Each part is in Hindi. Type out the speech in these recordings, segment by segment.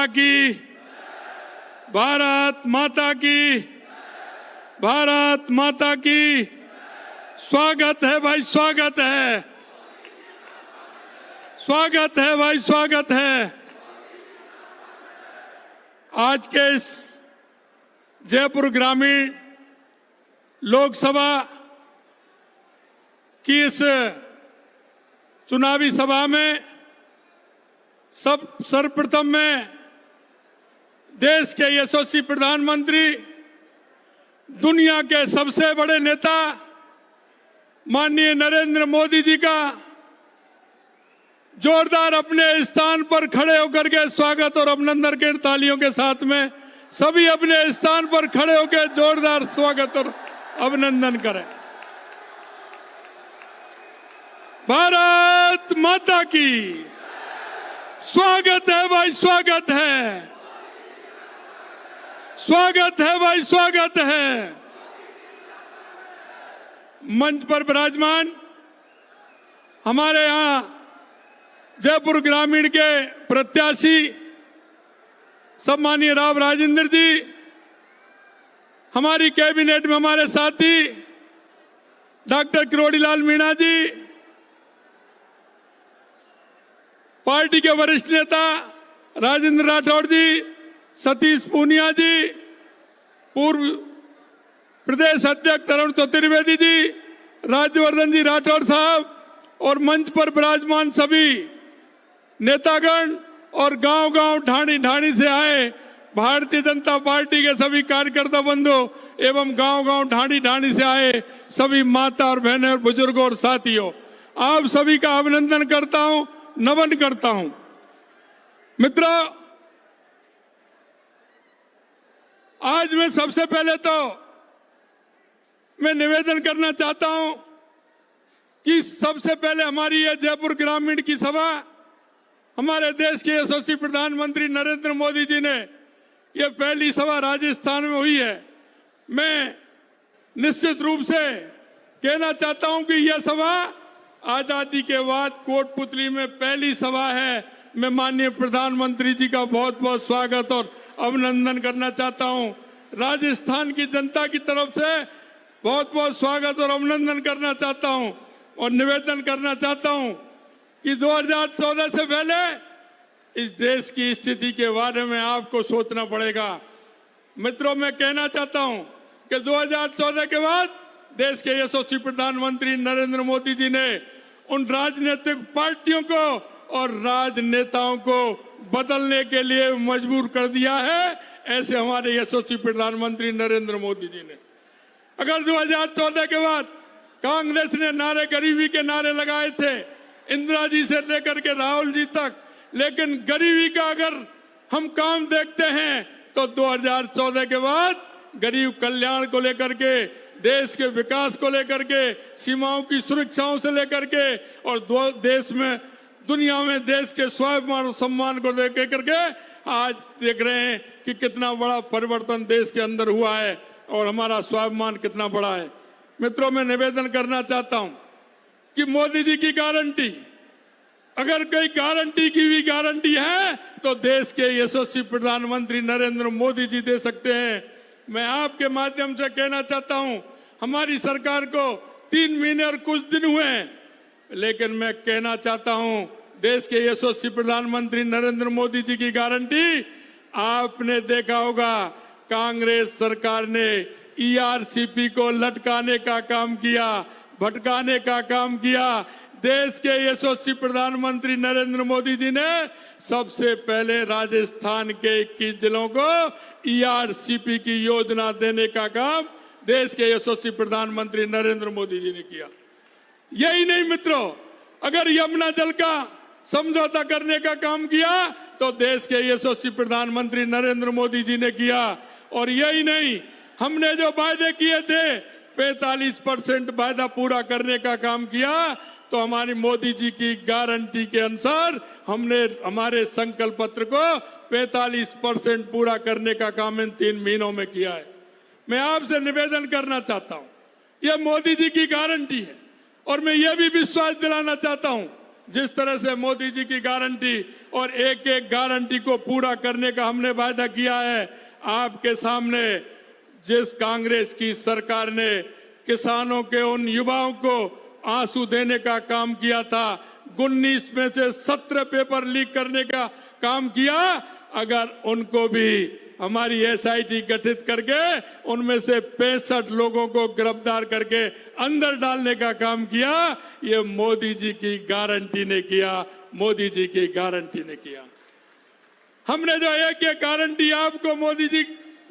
की, भारत माता की, भारत माता की। स्वागत है भाई, स्वागत है, स्वागत है भाई, स्वागत है। आज के इस जयपुर ग्रामीण लोकसभा की इस चुनावी सभा में सर्वप्रथम में देश के यशस्वी प्रधानमंत्री, दुनिया के सबसे बड़े नेता माननीय नरेंद्र मोदी जी का जोरदार अपने स्थान पर खड़े होकर के स्वागत और अभिनंदन के तालियों के साथ में सभी अपने स्थान पर खड़े होकर जोरदार स्वागत और अभिनंदन करें। भारत माता की। स्वागत है भाई, स्वागत है, स्वागत है भाई, स्वागत है। मंच पर विराजमान हमारे यहां जयपुर ग्रामीण के प्रत्याशी सम्मानीय राव राजेंद्र जी, हमारी कैबिनेट में हमारे साथी डॉक्टर किरोड़ीलाल मीणा जी, पार्टी के वरिष्ठ नेता राजेंद्र राठौड़ जी, सतीश पूनिया जी, पूर्व प्रदेश अध्यक्ष तरुण चतुर्वेदी जी, राज्यवर्धन जी राठौड़ साहब और मंच पर विराजमान सभी नेतागण और गांव-गांव ढाणी-ढाणी से आए भारतीय जनता पार्टी के सभी कार्यकर्ता बंधु एवं गांव-गांव ढाणी-ढाणी से आए सभी माता और बहनें और बुजुर्गों और साथियों, आप सभी का अभिनंदन करता हूं, नमन करता हूं। मित्रों, आज मैं सबसे पहले तो मैं निवेदन करना चाहता हूं कि सबसे पहले हमारी यह जयपुर ग्रामीण की सभा हमारे देश के यशस्वी प्रधानमंत्री नरेंद्र मोदी जी ने यह पहली सभा राजस्थान में हुई है। मैं निश्चित रूप से कहना चाहता हूं कि यह सभा आजादी के बाद कोटपुतली में पहली सभा है। मैं माननीय प्रधानमंत्री जी का बहुत बहुत स्वागत और अभिनंदन करना चाहता हूं। राजस्थान की जनता की तरफ से बहुत बहुत स्वागत और अभिनंदन करना चाहता हूं और निवेदन करना चाहता हूं कि 2014 से पहले इस देश की स्थिति के बारे में आपको सोचना पड़ेगा। मित्रों, मैं कहना चाहता हूं कि 2014 के बाद देश के यशस्वी प्रधानमंत्री नरेंद्र मोदी जी ने उन राजनीतिक पार्टियों को और राजनेताओं को बदलने के लिए मजबूर कर दिया है। ऐसे हमारे यशस्वी प्रधानमंत्री नरेंद्र मोदी जी ने अगर 2014 के बाद कांग्रेस ने नारे गरीबी के नारे लगाए थे, इंदिरा जी से लेकर के राहुल जी तक, लेकिन गरीबी का अगर हम काम देखते हैं तो 2014 के बाद गरीब कल्याण को लेकर के, देश के विकास को लेकर के, सीमाओं की सुरक्षाओं से लेकर के और देश में दुनिया में देश के स्वाभिमान और सम्मान को लेकर करके आज देख रहे हैं कि कितना बड़ा परिवर्तन देश के अंदर हुआ है और हमारा स्वाभिमान कितना बड़ा है। मित्रों, मैं निवेदन करना चाहता हूं कि मोदी जी की गारंटी, अगर कोई गारंटी की भी गारंटी है तो देश के यशस्वी प्रधानमंत्री नरेंद्र मोदी जी दे सकते हैं। मैं आपके माध्यम से कहना चाहता हूं, हमारी सरकार को 3 महीने और कुछ दिन हुए हैं, लेकिन मैं कहना चाहता हूं देश के यशस्वी प्रधानमंत्री नरेंद्र मोदी जी की गारंटी आपने देखा होगा। कांग्रेस सरकार ने ईआरसीपी को लटकाने का काम किया, भटकाने का काम किया। देश के यशस्वी प्रधानमंत्री नरेंद्र मोदी जी ने सबसे पहले राजस्थान के 21 जिलों को ईआरसीपी की योजना देने का काम देश के यशस्वी प्रधानमंत्री नरेंद्र मोदी जी ने किया। यही नहीं मित्रों, अगर यमुना जल का समझौता करने का काम किया तो देश के यशस्वी प्रधानमंत्री नरेंद्र मोदी जी ने किया। और यही नहीं, हमने जो वायदे किए थे 45% वायदा पूरा करने का काम किया, तो हमारी मोदी जी की गारंटी के अनुसार हमने हमारे संकल्प पत्र को 45% पूरा करने का काम इन 3 महीनों में किया है। मैं आपसे निवेदन करना चाहता हूं, यह मोदी जी की गारंटी है और मैं यह भी विश्वास दिलाना चाहता हूं, जिस तरह से मोदी जी की गारंटी और एक एक गारंटी को पूरा करने का हमने वायदा किया है। आपके सामने जिस कांग्रेस की सरकार ने किसानों के उन युवाओं को आंसू देने का काम किया था, 19 में से 17 पेपर लीक करने का काम किया, अगर उनको भी हमारी एसआईटी गठित करके उनमें से 65 लोगों को गिरफ्तार करके अंदर डालने का काम किया, ये मोदी जी की गारंटी ने किया, मोदी जी की गारंटी ने किया। हमने जो एक गारंटी आपको मोदी जी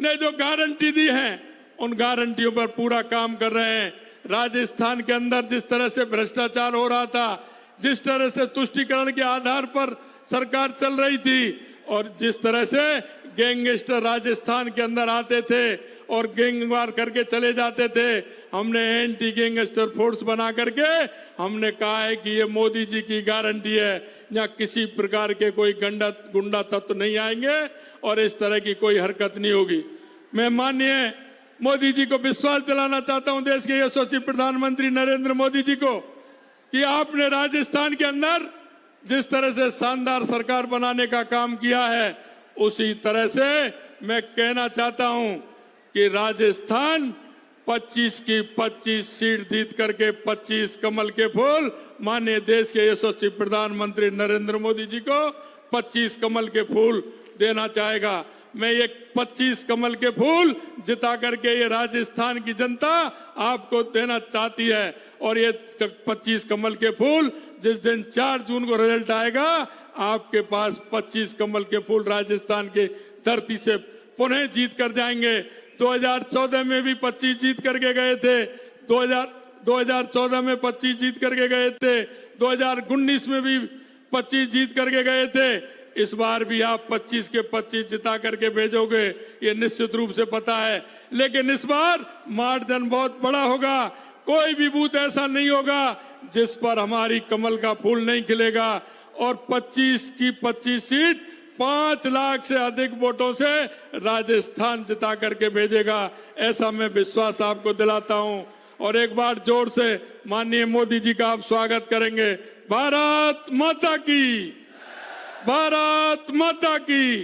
ने जो गारंटी दी है, उन गारंटियों पर पूरा काम कर रहे हैं। राजस्थान के अंदर जिस तरह से भ्रष्टाचार हो रहा था, जिस तरह से तुष्टीकरण के आधार पर सरकार चल रही थी, और जिस तरह से गैंगस्टर राजस्थान के अंदर आते थे और गैंगवार करके चले जाते थे, हमने एंटी गैंगस्टर फोर्स बना करके हमने कहा है कि ये मोदी जी की गारंटी है, यहाँ किसी प्रकार के कोई गुंडा तत्व नहीं आएंगे और इस तरह की कोई हरकत नहीं होगी। मैं माननीय मोदी जी को विश्वास दिलाना चाहता हूं, देश के यशस्वी प्रधानमंत्री नरेंद्र मोदी जी को, कि आपने राजस्थान के अंदर जिस तरह से शानदार सरकार बनाने का काम किया है, उसी तरह से मैं कहना चाहता हूं कि राजस्थान 25 की 25 सीट जीत करके 25 कमल के फूल माननीय देश के यशस्वी प्रधानमंत्री नरेंद्र मोदी जी को 25 कमल के फूल देना चाहेगा। मैं ये 25 कमल के फूल जिता करके ये राजस्थान की जनता आपको देना चाहती है, और ये 25 कमल के फूल जिस दिन 4 जून को रिजल्ट आएगा, आपके पास 25 कमल के फूल राजस्थान के धरती से पुनः जीत कर जाएंगे। 2014 में भी 25 जीत करके गए थे, 2014 में 25 जीत करके गए थे, 2019 में भी 25 जीत करके गए थे। इस बार भी आप 25 के 25 जिता करके भेजोगे, ये निश्चित रूप से पता है। लेकिन इस बार मार्जिन बहुत बड़ा होगा, कोई भी बूथ ऐसा नहीं होगा जिस पर हमारी कमल का फूल नहीं खिलेगा, और 25 की 25 सीट 5 लाख से अधिक वोटों से राजस्थान जिता करके भेजेगा, ऐसा मैं विश्वास आपको दिलाता हूं। और एक बार जोर से माननीय मोदी जी का आप स्वागत करेंगे। भारत माता की, भारत माता की।